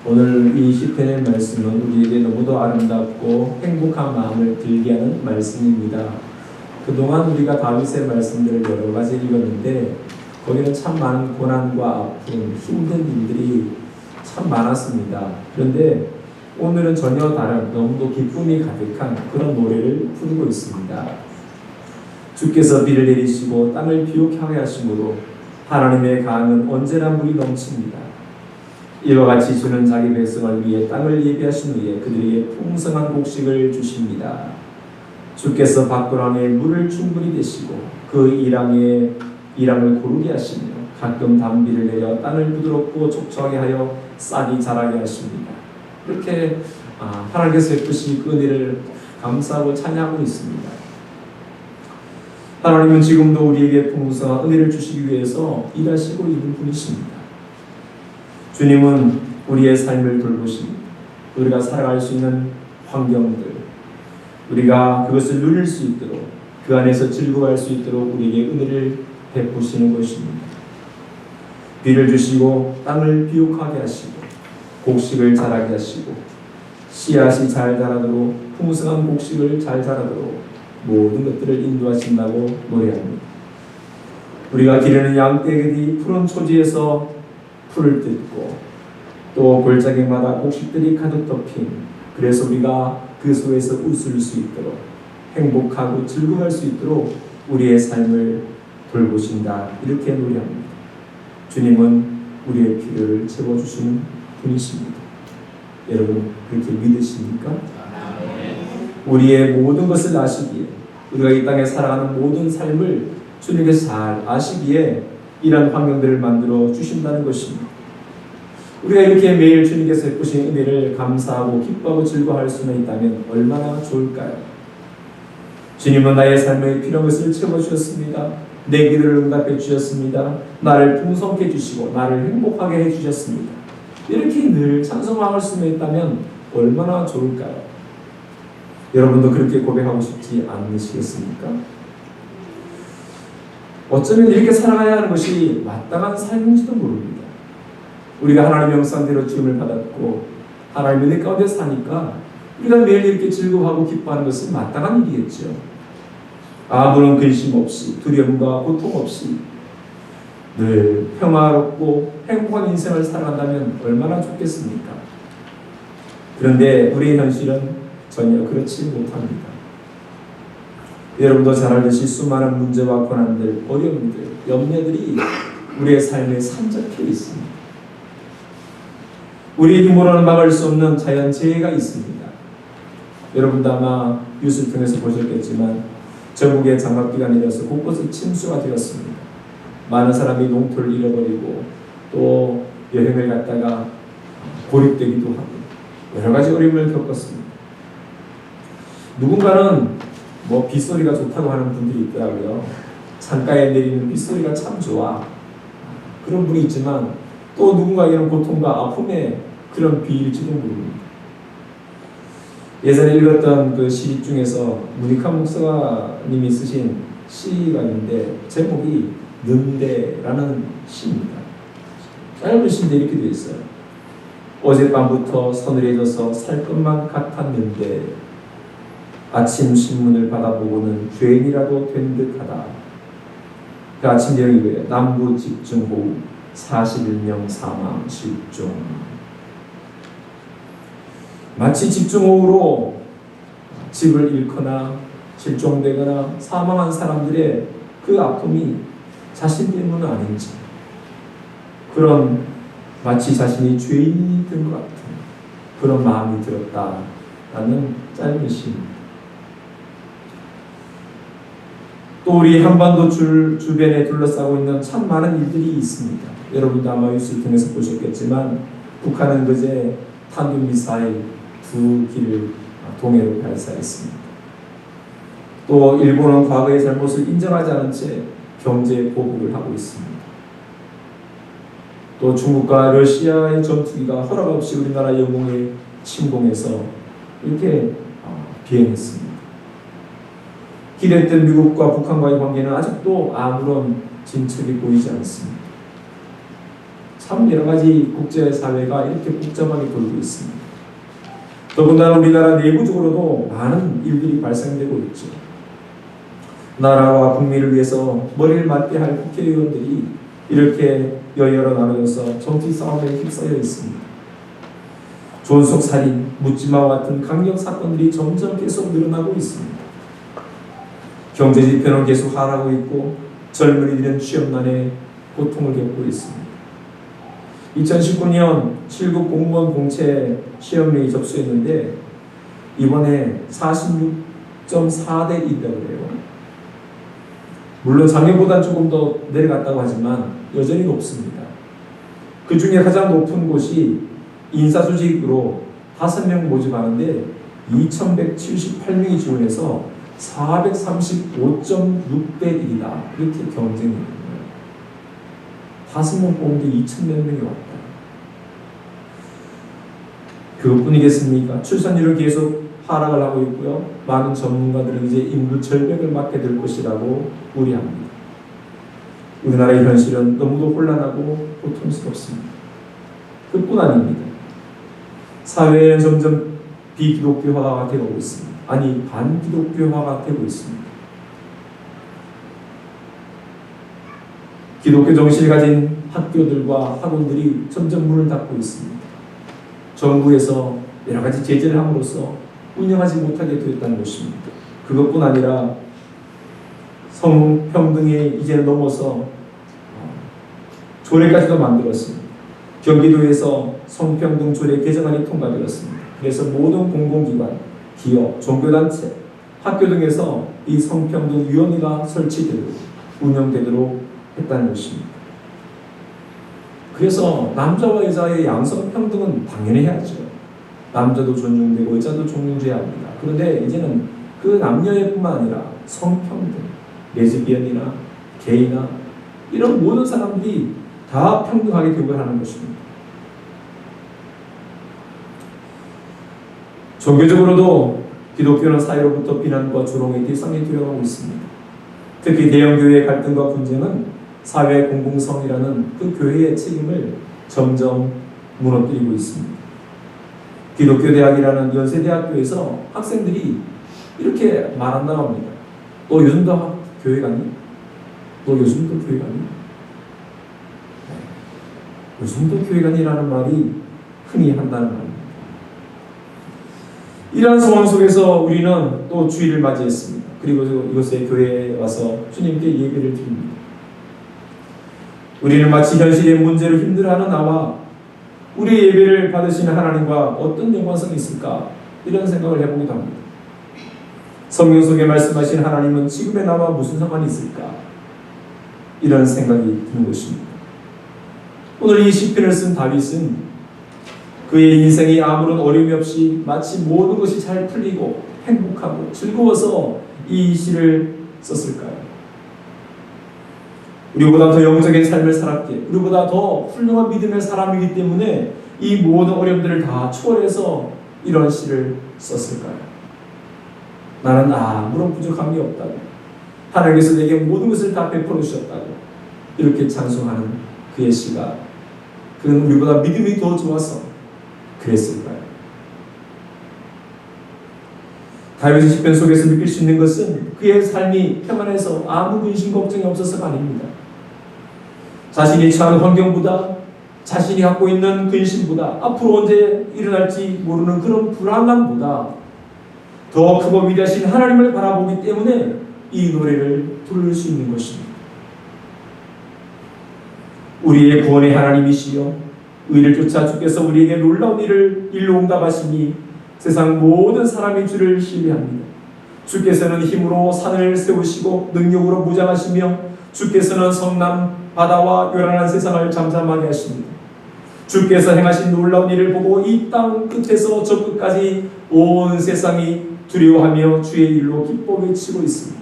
오늘 이 시편의 말씀은 우리에게 너무도 아름답고 행복한 마음을 들게 하는 말씀입니다. 그동안 우리가 다윗의 말씀들을 여러 가지 읽었는데 거기는 참 많은 고난과 아픔, 힘든 일들이 참 많았습니다. 그런데 오늘은 전혀 다른 너무도 기쁨이 가득한 그런 노래를 부르고 있습니다. 주께서 비를 내리시고 땅을 비옥하게 하심으로 하나님의 강은 언제나 물이 넘칩니다. 이와 같이 주는 자기 백성을 위해 땅을 예비하신 후에 그들에게 풍성한 곡식을 주십니다. 주께서 밖으로의 물을 충분히 대시고 그 이랑을 고르게 하시며 가끔 단비를 내려 땅을 부드럽고 촉촉하게 하여 싹이 자라게 하십니다. 이렇게 하나님께서 베푸신 그 은혜를 감사하고 찬양하고 있습니다. 하나님은 지금도 우리에게 풍성한 은혜를 주시기 위해서 일하시고 있는 분이십니다. 주님은 우리의 삶을 돌보십니다. 우리가 살아갈 수 있는 환경들, 우리가 그것을 누릴 수 있도록, 그 안에서 즐거워할 수 있도록 우리에게 은혜를 베푸시는 것입니다. 비를 주시고 땅을 비옥하게 하시고 곡식을 자라게 하시고 씨앗이 잘 자라도록 풍성한 곡식을 잘 자라도록 모든 것들을 인도하신다고 노래합니다. 우리가 기르는 양떼들이 푸른 초지에서 풀을 뜯고 또 골짜기마다 곡식들이 가득 덮인, 그래서 우리가 그 속에서 웃을 수 있도록 행복하고 즐거워할 수 있도록 우리의 삶을 돌보신다, 이렇게 노래합니다. 주님은 우리의 필요를 채워주시는 분이십니다. 여러분 그렇게 믿으십니까? 우리의 모든 것을 아시기에, 우리가 이 땅에 살아가는 모든 삶을 주님께서 잘 아시기에 이런 환경들을 만들어 주신다는 것입니다. 우리가 이렇게 매일 주님께서 베푸신 은혜를 감사하고 기뻐하고 즐거워할 수는 있다면 얼마나 좋을까요? 주님은 나의 삶에 필요한 것을 채워주셨습니다. 내 기도를 응답해 주셨습니다. 나를 풍성케 해주시고 나를 행복하게 해주셨습니다. 이렇게 늘 찬송할 수는 있다면 얼마나 좋을까요? 여러분도 그렇게 고백하고 싶지 않으시겠습니까? 어쩌면 이렇게 살아가야 하는 것이 마땅한 삶인지도 모릅니다. 우리가 하나님의 형상대로 지음을 받았고 하나님의 은혜 가운데 사니까 우리가 매일 이렇게 즐거워하고 기뻐하는 것은 마땅한 일이겠죠. 아무런 근심 없이 두려움과 고통 없이 늘 평화롭고 행복한 인생을 살아간다면 얼마나 좋겠습니까? 그런데 우리의 현실은 전혀 그렇지 못합니다. 여러분도 잘 알듯이 수많은 문제와 고난들, 어려움들, 염려들이 우리의 삶에 산적해 있습니다. 우리의 힘으로는 막을 수 없는 자연재해가 있습니다. 여러분도 아마 뉴스를 통해서 보셨겠지만 전국에 장맛비가 내려서 곳곳에 침수가 되었습니다. 많은 사람이 농토를 잃어버리고 또 여행을 갔다가 고립되기도 하고 여러 가지 어려움을 겪었습니다. 누군가는 빗소리가 좋다고 하는 분들이 있더라고요. 창가에 내리는 빗소리가 참 좋아, 그런 분이 있지만 또 누군가에게는 고통과 아픔의 그런 비일지도 모릅니다. 예전에 읽었던 그 시 중에서 문익환 목사님이 쓰신 시가 있는데 제목이 는데라는 시입니다. 짧은 시인데 이렇게 되어 있어요. 어젯밤부터 서늘해져서 살 것만 같았는데 아침 신문을 받아보고는 죄인이라도 된 듯하다. 그 아침 내용이 이거예요. 남부 집중호우 41명 사망 실종. 마치 집중호우로 집을 잃거나 실종되거나 사망한 사람들의 그 아픔이 자신 때문은 아닌지, 그런 마치 자신이 죄인이 된 것 같은 그런 마음이 들었다라는 짧은 시입니다. 또 우리 한반도 주변에 둘러싸고 있는 참 많은 일들이 있습니다. 여러분도 아마 뉴스를 통해서 보셨겠지만 북한은 그제 탄도미사일 2기를 동해로 발사했습니다. 또 일본은 과거의 잘못을 인정하지 않은 채 경제 보복을 하고 있습니다. 또 중국과 러시아의 전투기가 허락 없이 우리나라 영공에 침공해서 이렇게 비행했습니다. 기대했던 미국과 북한과의 관계는 아직도 아무런 진척이 보이지 않습니다. 참 여러 가지 국제사회가 이렇게 복잡하게 돌고 있습니다. 더군다나 우리나라 내부적으로도 많은 일들이 발생되고 있죠. 나라와 국민을 위해서 머리를 맞게 할 국회의원들이 이렇게 여여로 나누어서 정치 싸움에 휩싸여 있습니다. 존속살인, 묻지마와 같은 강력 사건들이 점점 계속 늘어나고 있습니다. 경제 지표는 계속 하락하고 있고 젊은이들은 취업난에 고통을 겪고 있습니다. 2019년 7급 공무원 공채 시험에 접수했는데 이번에 46.4대 1이라고 해요. 물론 작년보다 조금 더 내려갔다고 하지만 여전히 높습니다. 그 중에 가장 높은 곳이 인사조직으로 5명 모집하는데 2178명이 지원해서 435.6대 1이다. 이렇게 경쟁이 있는 거예요. 5명 뽑는데 2,000몇 명이 왔다. 그것뿐이겠습니까? 출산율은 계속 하락을 하고 있고요. 많은 전문가들은 이제 인구 절벽을 맞게 될 것이라고 우려합니다. 우리나라의 현실은 너무도 혼란하고 고통스럽습니다. 그뿐 아닙니다. 사회는 점점 비기독교화가 되고 있습니다. 아니, 반기독교화가 되고 있습니다. 기독교 정신을 가진 학교들과 학원들이 점점 문을 닫고 있습니다. 정부에서 여러 가지 제재를 함으로써 운영하지 못하게 되었다는 것입니다. 그것뿐 아니라 성평등에 이제는 넘어서 조례까지도 만들었습니다. 경기도에서 성평등 조례 개정안이 통과되었습니다. 그래서 모든 공공기관, 기업, 종교단체, 학교 등에서 이 성평등위원회가 설치되도록 운영되도록 했다는 것입니다. 그래서 남자와 여자의 양성평등은 당연히 해야죠. 남자도 존중되고 여자도 존중해야 합니다. 그런데 이제는 그 남녀의 뿐만 아니라 성평등, 레즈비언이나 게이나 이런 모든 사람들이 다 평등하게 대우를 하는 것입니다. 종교적으로도 기독교는 사회로부터 비난과 조롱의 대상이 되어가고 있습니다. 특히 대형교회의 갈등과 분쟁은 사회 공공성이라는 그 교회의 책임을 점점 무너뜨리고 있습니다. 기독교 대학이라는 연세대학교에서 학생들이 이렇게 말한다고 합니다. 너 요즘도 교회 가니? 너 요즘도 교회 가니? 요즘도 교회 가니라는 말이 흔히 한다는 말입니다. 이러한 상황 속에서 우리는 또 주일을 맞이했습니다. 그리고 이곳에 교회에 와서 주님께 예배를 드립니다. 우리는 마치 현실의 문제로 힘들어하는 나와 우리의 예배를 받으시는 하나님과 어떤 연관성이 있을까? 이런 생각을 해보기도 합니다. 성경 속에 말씀하신 하나님은 지금의 나와 무슨 상관이 있을까? 이런 생각이 드는 것입니다. 오늘 이 시편을 쓴 다윗은 그의 인생이 아무런 어려움이 없이 마치 모든 것이 잘 풀리고 행복하고 즐거워서 이 시를 썼을까요? 우리보다 더 영적인 삶을 살았기에, 우리보다 더 훌륭한 믿음의 사람이기 때문에 이 모든 어려움들을 다 초월해서 이런 시를 썼을까요? 나는 아무런 부족함이 없다고, 하나님께서 내게 모든 것을 다 베풀어 주셨다고 이렇게 찬송하는 그의 시가, 그는 우리보다 믿음이 더 좋아서 그랬을까요? 다윗의 시편 속에서 느낄 수 있는 것은 그의 삶이 평안해서 아무 근심 걱정이 없어서가 아닙니다. 자신이 처한 환경보다, 자신이 갖고 있는 근심보다, 앞으로 언제 일어날지 모르는 그런 불안감보다 더 크고 위대하신 하나님을 바라보기 때문에 이 노래를 부를 수 있는 것입니다. 우리의 구원의 하나님이시여, 의를 쫓아 주께서 우리에게 놀라운 일로 응답하시니 세상 모든 사람이 주를 신뢰합니다. 주께서는 힘으로 산을 세우시고 능력으로 무장하시며 주께서는 성남 바다와 요란한 세상을 잠잠하게 하십니다. 주께서 행하신 놀라운 일을 보고 이 땅 끝에서 저 끝까지 온 세상이 두려워하며 주의 일로 기뻐 외치고 있습니다.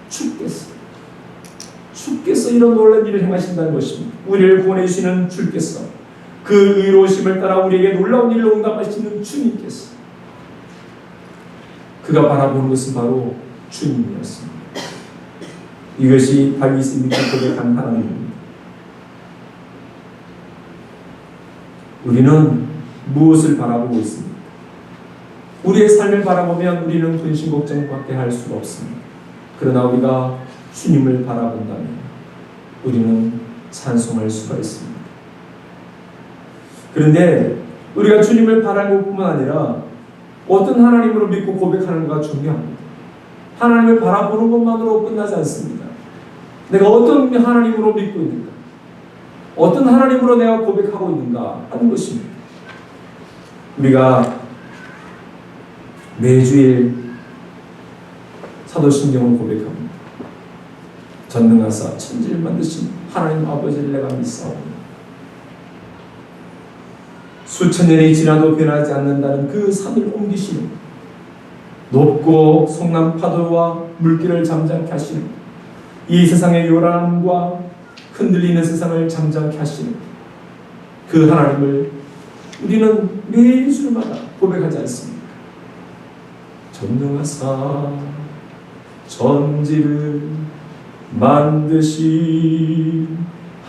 주께서 이런 놀라운 일을 행하신다는 것입니다. 우리를 구원해 주시는 주께서, 그 의로우심을 따라 우리에게 놀라운 일로 응답하시는 주님께서, 그가 바라보는 것은 바로 주님이었습니다. 이것이 다윗이 믿고 고백한 하나님입니다. 우리는 무엇을 바라보고 있습니까? 우리의 삶을 바라보면 우리는 근심 걱정밖에 할 수가 없습니다. 그러나 우리가 주님을 바라본다면 우리는 찬송할 수가 있습니다. 그런데 우리가 주님을 바라볼 뿐만 아니라 어떤 하나님으로 믿고 고백하는가 중요합니다. 하나님을 바라보는 것만으로 끝나지 않습니다. 내가 어떤 하나님으로 믿고 있는가, 어떤 하나님으로 내가 고백하고 있는가 하는 것입니다. 우리가 매주일 사도신경을 고백합니다. 전능하사 천지를 만드신 하나님 아버지를 내가 믿사오니 수천 년이 지나도 변하지 않는다는 그 산을 옮기시는, 높고 성난 파도와 물길을 잠잠케 하시는, 이 세상의 요란함과 흔들리는 세상을 잠잠케 하시는 그 하나님을 우리는 매일 주마다 고백하지 않습니까? 전능하사 천지를 만드신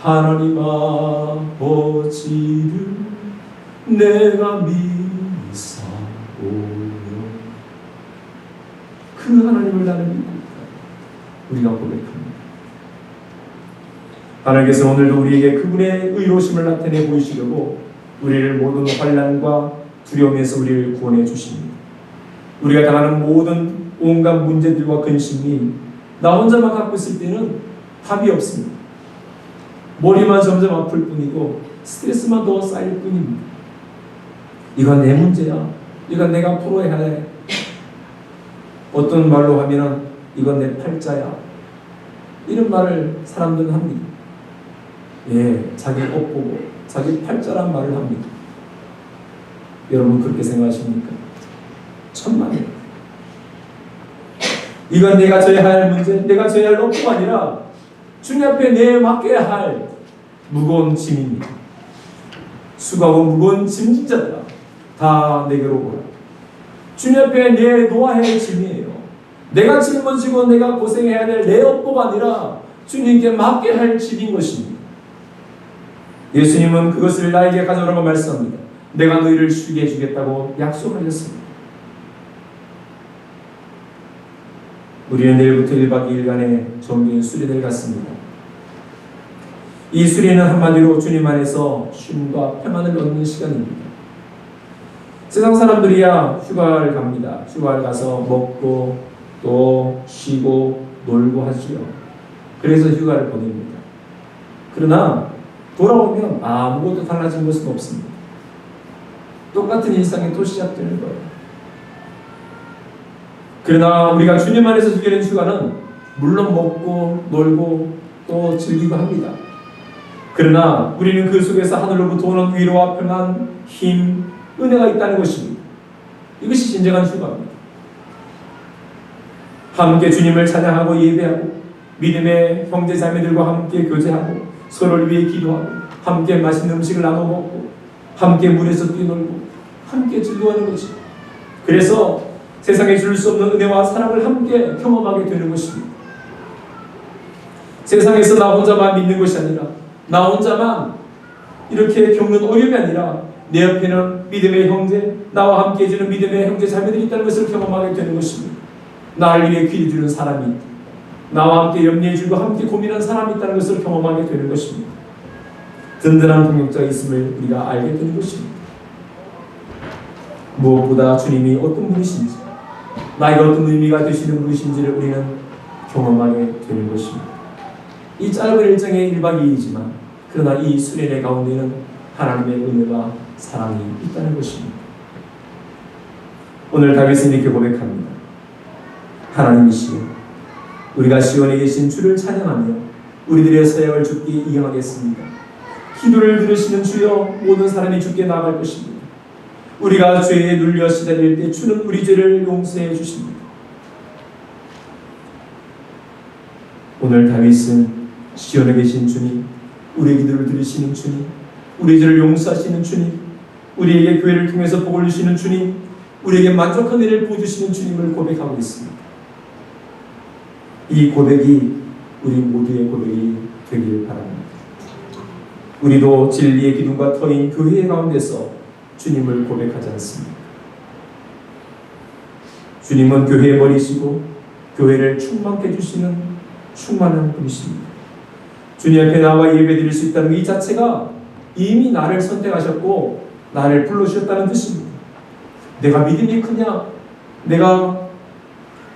하나님 아버지를 내가 믿사오며, 그 하나님을 나는 믿고 있다. 우리가 고백합니다. 하나님께서 오늘도 우리에게 그분의 의로우심을 나타내 보이시려고 우리를 모든 환난과 두려움에서 우리를 구원해 주십니다. 우리가 당하는 모든 온갖 문제들과 근심이 나 혼자만 갖고 있을 때는 답이 없습니다. 머리만 점점 아플 뿐이고 스트레스만 더 쌓일 뿐입니다. 이건 내 문제야. 이건 내가 풀어야 해. 어떤 말로 하면은 이건 내 팔자야. 이런 말을 사람들은 합니다. 예, 자기 옷 보고 자기 팔자란 말을 합니다. 여러분 그렇게 생각하십니까? 천만에. 이건 내가 져야 할 문제, 내가 져야 할 업무가 아니라 주님 앞에 내 맡겨야 할 무거운 짐입니다. 수고하고 무거운 짐진자들아, 다 내게로 오라. 주님 앞에 내 놓아야 할 짐이에요. 내가 짊어지고 내가 고생해야 될 내 업무가 아니라 주님께 맡겨야 할 짐인 것입니다. 예수님은 그것을 나에게 가져오라고 말씀합니다. 내가 너희를 쉬게 해주겠다고 약속하셨습니다. 우리는 내일부터 1박 2일간의 정기인 수련회를 갖습니다. 이 수련회는 한마디로 주님 안에서 쉼과 평안을 얻는 시간입니다. 세상 사람들이야 휴가를 갑니다. 휴가를 가서 먹고 또 쉬고 놀고 하지요. 그래서 휴가를 보냅니다. 그러나 돌아오면 아무것도 달라진 것은 없습니다. 똑같은 일상이 또 시작되는 거예요. 그러나 우리가 주님 안에서 즐기는 휴가는 물론 먹고 놀고 또 즐기고 합니다. 그러나 우리는 그 속에서 하늘로부터 오는 위로와 평안, 힘, 은혜가 있다는 것입니다. 이것이 진정한 휴가입니다. 함께 주님을 찬양하고 예배하고 믿음의 형제 자매들과 함께 교제하고 서로를 위해 기도하고 함께 맛있는 음식을 나눠 먹고 함께 물에서 뛰놀고 함께 즐거워하는 거죠. 그래서 세상에 줄 수 없는 은혜와 사랑을 함께 경험하게 되는 것입니다. 세상에서 나 혼자만 믿는 것이 아니라 나 혼자만 이렇게 겪는 어려움이 아니라 내 옆에는 믿음의 형제, 나와 함께 해주는 믿음의 형제 자매들이 있다는 것을 경험하게 되는 것입니다. 나를 위해 귀를 주는 사람이 있다. 나와 함께 염려해주고 함께 고민한 사람이 있다는 것을 경험하게 되는 것입니다. 든든한 동역자가 있음을 우리가 알게 되는 것입니다. 무엇보다 주님이 어떤 분이신지, 나에게 어떤 의미가 되시는 분이신지를 우리는 경험하게 되는 것입니다. 이 짧은 일정의 1박 2일이지만 그러나 이 수련회 가운데는 하나님의 은혜와 사랑이 있다는 것입니다. 오늘 다윗은 이렇게 고백합니다. 하나님이시여, 우리가 시온에 계신 주를 찬양하며 우리들의 서약을 주께 이행하겠습니다. 기도를 들으시는 주여, 모든 사람이 주께 나아갈 것입니다. 우리가 죄에 눌려 시달릴 때 주는 우리 죄를 용서해 주십니다. 오늘 다윗은 시온에 계신 주님, 우리의 기도를 들으시는 주님, 우리 죄를 용서하시는 주님, 우리에게 교회를 통해서 복을 주시는 주님, 우리에게 만족한 은혜를 부어주시는 주님을 고백하고 있습니다. 이 고백이 우리 모두의 고백이 되길 바랍니다. 우리도 진리의 기둥과 터인 교회 가운데서 주님을 고백하지 않습니까? 주님은 교회의 머리시고 교회를 충만케 해주시는 충만한 분이십니다. 주님 앞에 나와 예배드릴 수 있다는 이 자체가 이미 나를 선택하셨고 나를 불러주셨다는 뜻입니다. 내가 믿음이 크냐? 내가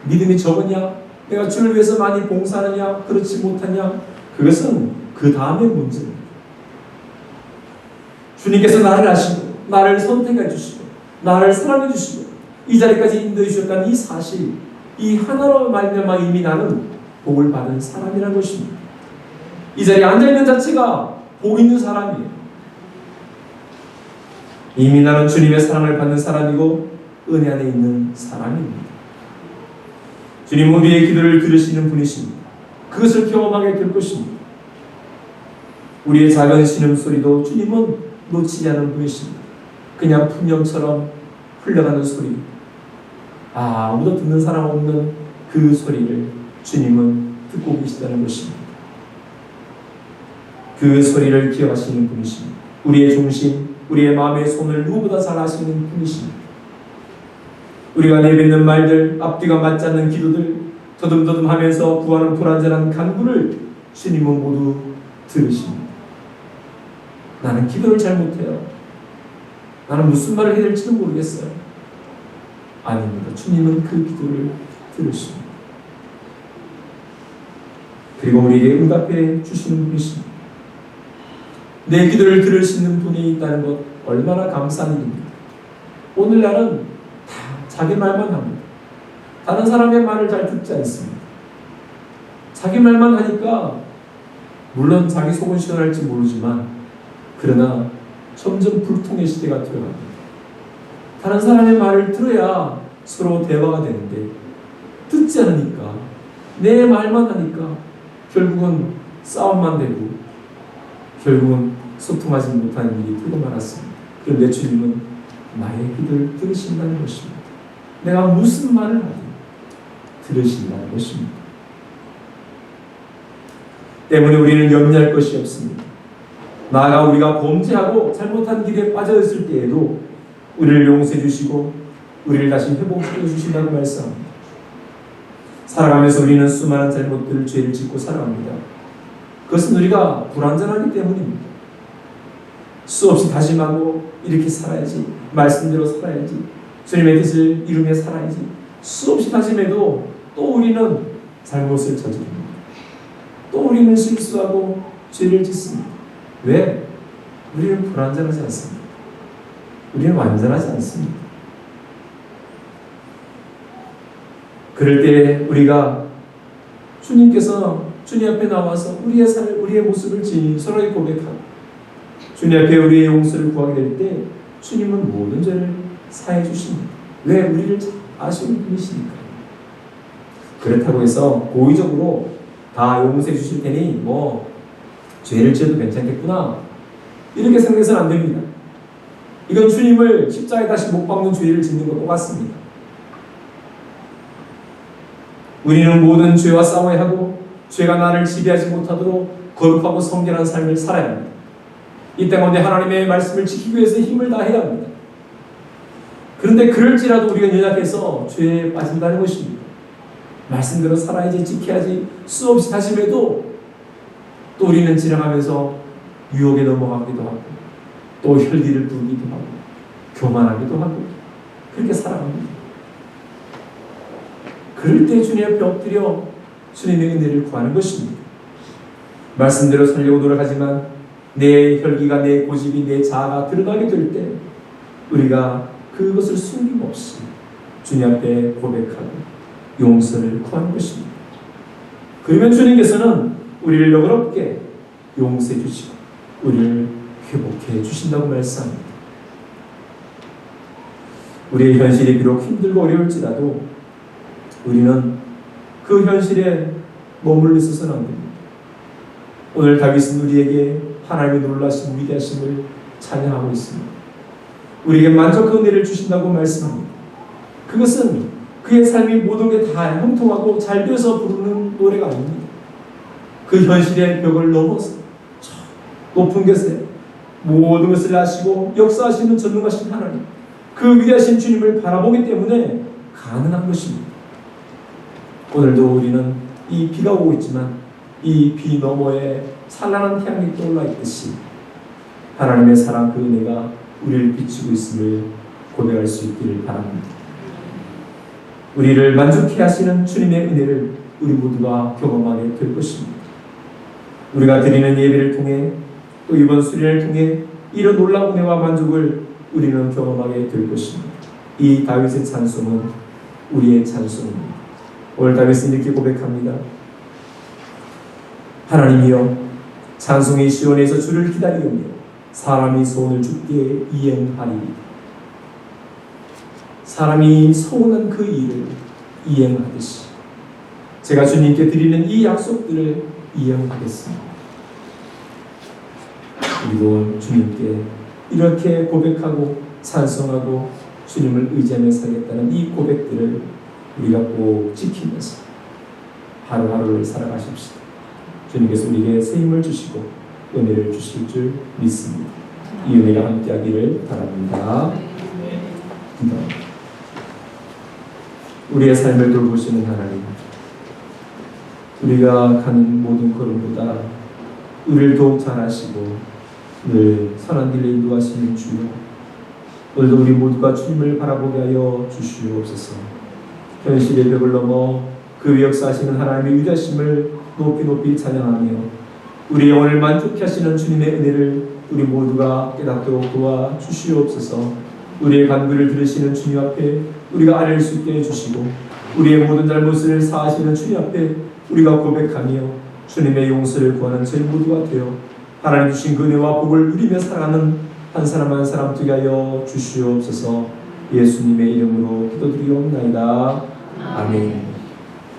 믿음이 적으냐? 내가 주를 위해서 많이 봉사하느냐? 그렇지 못하냐? 그것은 그 다음의 문제입니다. 주님께서 나를 아시고 나를 선택해 주시고 나를 사랑해 주시고 이 자리까지 인도해 주셨다는 이 사실, 이 하나로 말미암아 이미 나는 복을 받은 사람이라는 것입니다. 이 자리에 앉아있는 자체가 복 있는 사람이에요. 이미 나는 주님의 사랑을 받는 사람이고 은혜 안에 있는 사람입니다. 주님은 우리의 기도를 들으시는 분이십니다. 그것을 경험하게 될 것입니다. 우리의 작은 신음소리도 주님은 놓치지 않은 분이십니다. 그냥 풍경처럼 흘러가는 소리, 아무도 듣는 사람 없는 그 소리를 주님은 듣고 계시다는 것입니다. 그 소리를 기억하시는 분이십니다. 우리의 중심, 우리의 마음의 손을 누구보다 잘 아시는 분이십니다. 우리가 내뱉는 말들, 앞뒤가 맞지 않는 기도들, 더듬더듬하면서 구하는 불완전한 간구를 주님은 모두 들으십니다. 나는 기도를 잘 못해요. 나는 무슨 말을 해야 될지도 모르겠어요. 아닙니다. 주님은 그 기도를 들으십니다. 그리고 우리에게 응답해 주시는 분이십니다. 내 기도를 들을 수 있는 분이 있다는 것 얼마나 감사한 일입니까? 오늘날은 다 자기 말만 합니다. 다른 사람의 말을 잘 듣지 않습니다. 자기 말만 하니까 물론 자기 속은 시원할지 모르지만 그러나 점점 불통의 시대가 들어갑니다. 다른 사람의 말을 들어야 서로 대화가 되는데 듣지 않으니까 내 말만 하니까 결국은 싸움만 되고 결국은 소통하지 못하는 일이 되고 말았습니다. 그런데 주님은 나의 기도를 들으신다는 것입니다. 내가 무슨 말을 하든 들으신다는 것입니다. 때문에 우리는 염려할 것이 없습니다. 나아가 우리가 범죄하고 잘못한 길에 빠져있을 때에도 우리를 용서해 주시고 우리를 다시 회복시켜 주신다고 말씀합니다. 살아가면서 우리는 수많은 잘못들을 죄를 짓고 살아갑니다. 그것은 우리가 불완전하기 때문입니다. 수없이 다짐하고 이렇게 살아야지, 말씀대로 살아야지, 주님의 뜻을 이루며 살아야지 수없이 다짐해도 또 우리는 잘못을 저지릅니다. 또 우리는 실수하고 죄를 짓습니다. 왜? 우리는 불완전하지 않습니다. 우리는 완전하지 않습니다. 그럴 때 우리가 주님께서 주님 앞에 나와서 우리의 모습을 진솔하게 고백하고 주님 앞에 우리의 용서를 구하게 될 때 주님은 모든 죄를 사해 주십니다. 왜? 우리를 아시는 분이시니까. 그렇다고 해서 고의적으로 다 용서해 주실 테니 죄를 지어도 괜찮겠구나 이렇게 생각해서는 안 됩니다. 이건 주님을 십자가에 다시 못 박는 죄를 짓는 것과 똑같습니다. 우리는 모든 죄와 싸워야 하고 죄가 나를 지배하지 못하도록 거룩하고 성결한 삶을 살아야 합니다. 이 땅 가운데 하나님의 말씀을 지키기 위해서 힘을 다해야 합니다. 그런데 그럴지라도 우리가 연약해서 죄에 빠진다는 것입니다. 말씀대로 살아야지, 지켜야지 수없이 다짐해도 또 우리는 지나가면서 유혹에 넘어가기도 하고 또 혈기를 부르기도 하고 교만하기도 하고 그렇게 살아갑니다. 그럴 때 주님 앞에 엎드려 주님의 은혜를 구하는 것입니다. 말씀대로 살려고 노력하지만 내 혈기가, 내 고집이, 내 자아가 드러나게 될 때 우리가 그것을 숨김없이 주님 앞에 고백하고 용서를 구하는 것입니다. 그러면 주님께서는 우리를 너그럽게 용서해 주시고 우리를 회복해 주신다고 말씀합니다. 우리의 현실이 비록 힘들고 어려울지라도 우리는 그 현실에 머물러 있어서는 안 됩니다. 오늘 다윗은 우리에게 하나님의 놀라신 위대하심을 찬양하고 있습니다. 우리에게 만족한 은혜를 주신다고 말씀합니다. 그것은 그의 삶이 모든 게 다 형통하고 잘 되어서 부르는 노래가 아닙니다. 그 현실의 벽을 넘어서 높은 곳에 모든 것을 아시고 역사하시는 전능하신 하나님, 그 위대하신 주님을 바라보기 때문에 가능한 것입니다. 오늘도 우리는 이 비가 오고 있지만 이 비 너머에 찬란한 태양이 떠올라 있듯이 하나님의 사랑 그 은혜가 우리를 비추고 있음을 고백할 수 있기를 바랍니다. 우리를 만족해 하시는 주님의 은혜를 우리 모두가 경험하게 될 것입니다. 우리가 드리는 예배를 통해 또 이번 수련을 통해 이런 놀라운 은혜와 만족을 우리는 경험하게 될 것입니다. 이 다윗의 찬송은 우리의 찬송입니다. 오늘 다윗은 이렇게 고백합니다. 하나님이여, 찬송이 시온에서 주를 기다리오며 사람이 소원을 주께 이행하리이다. 사람이 소원한 그 일을 이행하듯이 제가 주님께 드리는 이 약속들을 이행하겠습니다. 그리고 주님께 이렇게 고백하고 찬송하고 주님을 의지하며 살겠다는 이 고백들을 우리가 꼭 지키면서 하루하루를 살아가십시다. 주님께서 우리에게 새 힘을 주시고 은혜를 주실 줄 믿습니다. 이 은혜가 함께하기를 바랍니다. 기도합니다. 우리의 삶을 돌보시는 하나님, 우리가 가는 모든 걸음보다 우리를 더욱 잘 아시고 늘 선한 길로 인도하시는 주여, 오늘도 우리 모두가 주님을 바라보게 하여 주시옵소서. 현실의 벽을 넘어 그 역사하시는 하나님의 위대하심을 높이 찬양하며 우리 영혼을 만족케 하시는 주님의 은혜를 우리 모두가 깨닫도록 도와주시옵소서. 우리의 간구를 들으시는 주님 앞에 우리가 아뢰일 수 있게 해주시고 우리의 모든 잘못을 사하시는 주님 앞에 우리가 고백하며 주님의 용서를 구하는 저희 모두가 되어 하나님 주신 그 은혜와 복을 누리며 살아가는 한 사람 한 사람 되게 하여 주시옵소서. 예수님의 이름으로 기도드리옵나이다. 아멘.